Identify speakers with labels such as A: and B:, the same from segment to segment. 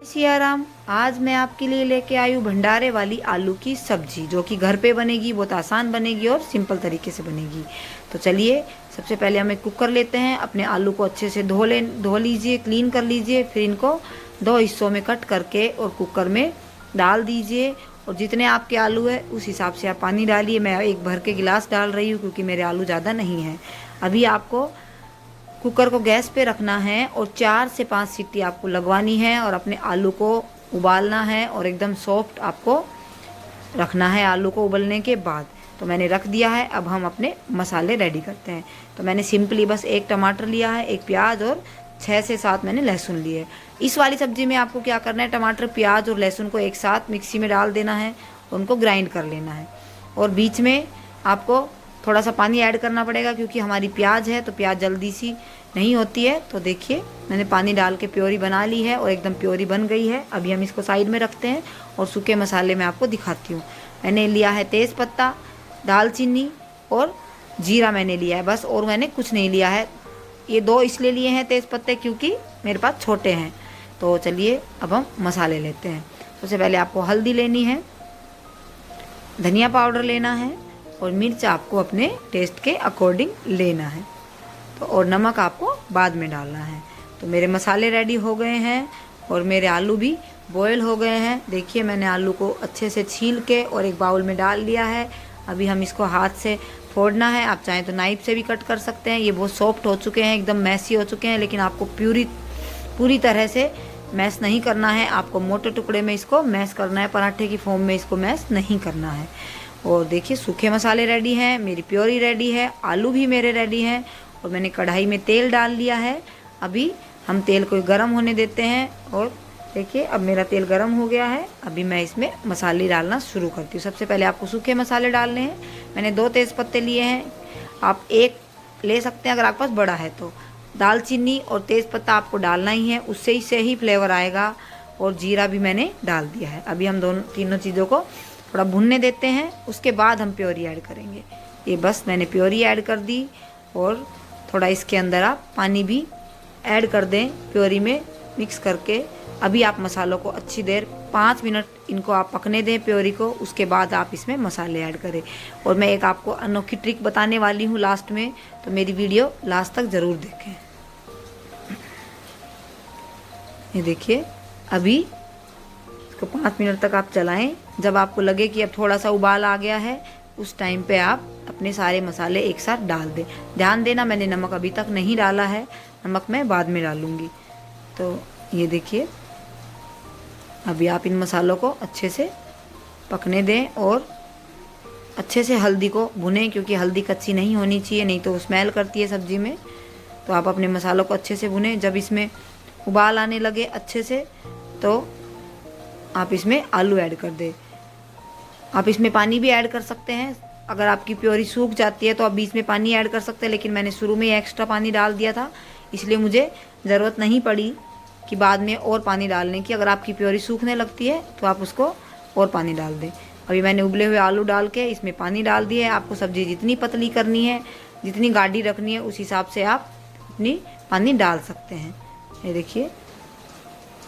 A: सियाराम। आज मैं आपके लिए लेके आई हूँ भंडारे वाली आलू की सब्जी, जो कि घर पे बनेगी, बहुत आसान बनेगी और सिंपल तरीके से बनेगी। तो चलिए, सबसे पहले हम एक कुकर लेते हैं। अपने आलू को अच्छे से धो लीजिए, क्लीन कर लीजिए। फिर इनको दो हिस्सों में कट करके और कुकर में डाल दीजिए। और जितने आपके आलू है उस हिसाब से आप पानी डालिए। मैं एक भर के गिलास डाल रही हूँ क्योंकि मेरे आलू ज़्यादा नहीं हैं। अभी आपको कुकर को गैस पे रखना है और 4 से 5 सीटी आपको लगवानी है और अपने आलू को उबालना है और एकदम सॉफ्ट आपको रखना है आलू को उबलने के बाद। तो मैंने रख दिया है। अब हम अपने मसाले रेडी करते हैं। तो मैंने सिंपली बस एक टमाटर लिया है, एक प्याज और 6 से 7 मैंने लहसुन लिए। इस वाली सब्जी में आपको क्या करना है, टमाटर, प्याज और लहसुन को एक साथ मिक्सी में डाल देना है, उनको ग्राइंड कर लेना है। और बीच में आपको थोड़ा सा पानी ऐड करना पड़ेगा क्योंकि हमारी प्याज है तो प्याज जल्दी सी नहीं होती है। तो देखिए, मैंने पानी डाल के प्योरी बना ली है और एकदम प्योरी बन गई है। अभी हम इसको साइड में रखते हैं और सूखे मसाले मैं आपको दिखाती हूँ। मैंने लिया है तेज़ पत्ता, दालचीनी और जीरा मैंने लिया है बस, और मैंने कुछ नहीं लिया है। ये 2 इसलिए लिए हैं तेज़ पत्ते क्योंकि मेरे पास छोटे हैं। तो चलिए अब हम मसाले लेते हैं। सबसे पहले आपको हल्दी लेनी है, धनिया पाउडर लेना है और मिर्च आपको अपने टेस्ट के अकॉर्डिंग लेना है। तो और नमक आपको बाद में डालना है। तो मेरे मसाले रेडी हो गए हैं और मेरे आलू भी बॉयल हो गए हैं। देखिए, मैंने आलू को अच्छे से छील के और एक बाउल में डाल लिया है। अभी हम इसको हाथ से फोड़ना है। आप चाहें तो नाइफ से भी कट कर सकते हैं। ये बहुत सॉफ्ट हो चुके हैं, एकदम मैसी हो चुके हैं, लेकिन आपको पूरी तरह से मैश नहीं करना है। आपको मोटे टुकड़े में इसको मैश करना है, पराठे की फॉर्म में इसको मैश नहीं करना है। और देखिए, सूखे मसाले रेडी हैं, मेरी प्योरी रेडी है, आलू भी मेरे रेडी हैं। और मैंने कढ़ाई में तेल डाल लिया है। अभी हम तेल को गर्म होने देते हैं। और देखिए, अब मेरा तेल गर्म हो गया है। अभी मैं इसमें मसाले डालना शुरू करती हूँ। सबसे पहले आपको सूखे मसाले डालने हैं। मैंने 2 तेज़ पत्ते लिए हैं, आप 1 ले सकते हैं अगर आपके पास बड़ा है तो। दालचीनी और तेज़ पत्ता आपको डालना ही है, उससे ही फ्लेवर आएगा। और जीरा भी मैंने डाल दिया है। अभी हम तीनों चीज़ों को थोड़ा भुनने देते हैं, उसके बाद हम प्योरी ऐड करेंगे। ये बस मैंने प्योरी ऐड कर दी और थोड़ा इसके अंदर आप पानी भी ऐड कर दें प्योरी में मिक्स करके। अभी आप मसालों को अच्छी देर 5 मिनट इनको आप पकने दें प्योरी को, उसके बाद आप इसमें मसाले ऐड करें। और मैं एक आपको अनोखी ट्रिक बताने वाली हूँ लास्ट में, तो मेरी वीडियो लास्ट तक ज़रूर देखें। ये देखिए, अभी इसको 5 मिनट तक आप चलाएं। जब आपको लगे कि अब थोड़ा सा उबाल आ गया है, उस टाइम पे आप अपने सारे मसाले एक साथ डाल दें। ध्यान देना, मैंने नमक अभी तक नहीं डाला है, नमक मैं बाद में डालूंगी। तो ये देखिए, अभी आप इन मसालों को अच्छे से पकने दें और अच्छे से हल्दी को भुनें, क्योंकि हल्दी कच्ची नहीं होनी चाहिए, नहीं तो वो स्मेल करती है सब्जी में। तो आप अपने मसालों को अच्छे से भुनें। जब इसमें उबाल आने लगे अच्छे से, तो आप इसमें आलू ऐड कर दें। आप इसमें पानी भी ऐड कर सकते हैं। अगर आपकी प्योरी सूख जाती है तो आप बीच में पानी ऐड कर सकते हैं, लेकिन मैंने शुरू में एक्स्ट्रा पानी डाल दिया था, इसलिए मुझे ज़रूरत नहीं पड़ी कि बाद में और पानी डालने की। अगर आपकी प्योरी सूखने लगती है तो आप उसको और पानी डाल दें। अभी मैंने उबले हुए आलू डाल के इसमें पानी डाल दिया है। आपको सब्ज़ी जितनी पतली करनी है, जितनी गाढ़ी रखनी है, उस हिसाब से आप अपनी पानी डाल सकते हैं। ये देखिए,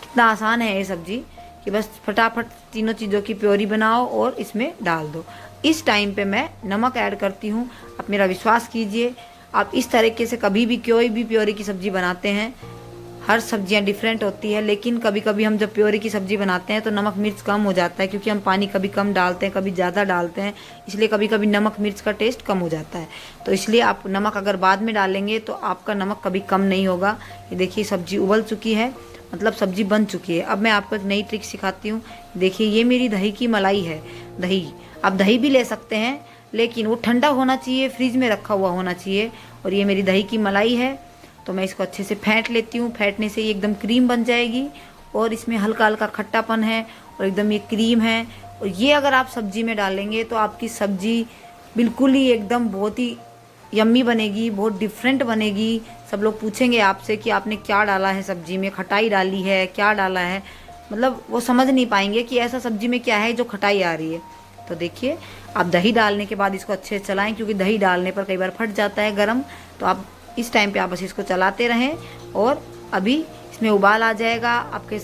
A: कितना आसान है ये सब्ज़ी कि बस फटाफट तीनों चीज़ों की प्योरी बनाओ और इसमें डाल दो। इस टाइम पे मैं नमक ऐड करती हूँ। आप मेरा विश्वास कीजिए, आप इस तरीके से कभी भी कोई भी प्योरी की सब्ज़ी बनाते हैं, हर सब्जियां डिफरेंट होती है, लेकिन कभी कभी हम जब प्योरी की सब्ज़ी बनाते हैं तो नमक मिर्च कम हो जाता है, क्योंकि हम पानी कभी कम डालते हैं, कभी ज़्यादा डालते हैं, इसलिए कभी कभी नमक मिर्च का टेस्ट कम हो जाता है। तो इसलिए आप नमक अगर बाद में डालेंगे तो आपका नमक कभी कम नहीं होगा। ये देखिए, सब्ज़ी उबल चुकी है, मतलब सब्ज़ी बन चुकी है। अब मैं आपको एक नई ट्रिक सिखाती हूँ। देखिए, ये मेरी दही की मलाई है। दही, आप दही भी ले सकते हैं, लेकिन वो ठंडा होना चाहिए, फ्रिज में रखा हुआ होना चाहिए। और ये मेरी दही की मलाई है। तो मैं इसको अच्छे से फेंट लेती हूँ। फेंटने से ये एकदम क्रीम बन जाएगी और इसमें हल्का हल्का खट्टापन है और एकदम ये क्रीम है। और ये अगर आप सब्जी में डालेंगे तो आपकी सब्जी बिल्कुल ही एकदम बहुत ही यम्मी बनेगी, बहुत डिफरेंट बनेगी। सब लोग पूछेंगे आपसे कि आपने क्या डाला है सब्जी में, खटाई डाली है, क्या डाला है, मतलब वो समझ नहीं पाएंगे कि ऐसा सब्जी में क्या है जो खटाई आ रही है। तो देखिए, आप दही डालने के बाद इसको अच्छे से चलाएं, क्योंकि दही डालने पर कई बार फट जाता है गरम। तो आप इस टाइम पे आप बस इसको चलाते रहें और अभी इसमें उबाल आ जाएगा। आपके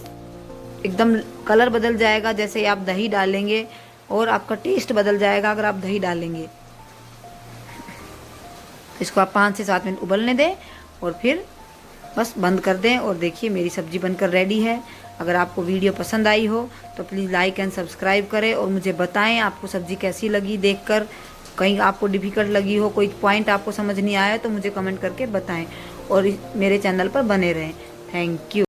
A: एकदम कलर बदल जाएगा जैसे आप दही डालेंगे, और आपका टेस्ट बदल जाएगा अगर आप दही डालेंगे। इसको आप 5 से 7 मिनट उबलने दें और फिर बस बंद कर दें। और देखिए मेरी सब्ज़ी बनकर रेडी है। अगर आपको वीडियो पसंद आई हो तो प्लीज़ लाइक एंड सब्सक्राइब करें और मुझे बताएं आपको सब्ज़ी कैसी लगी देखकर। कहीं आपको डिफ़िकल्ट लगी हो, कोई पॉइंट आपको समझ नहीं आया तो मुझे कमेंट करके बताएं, और मेरे चैनल पर बने रहें। Thank you.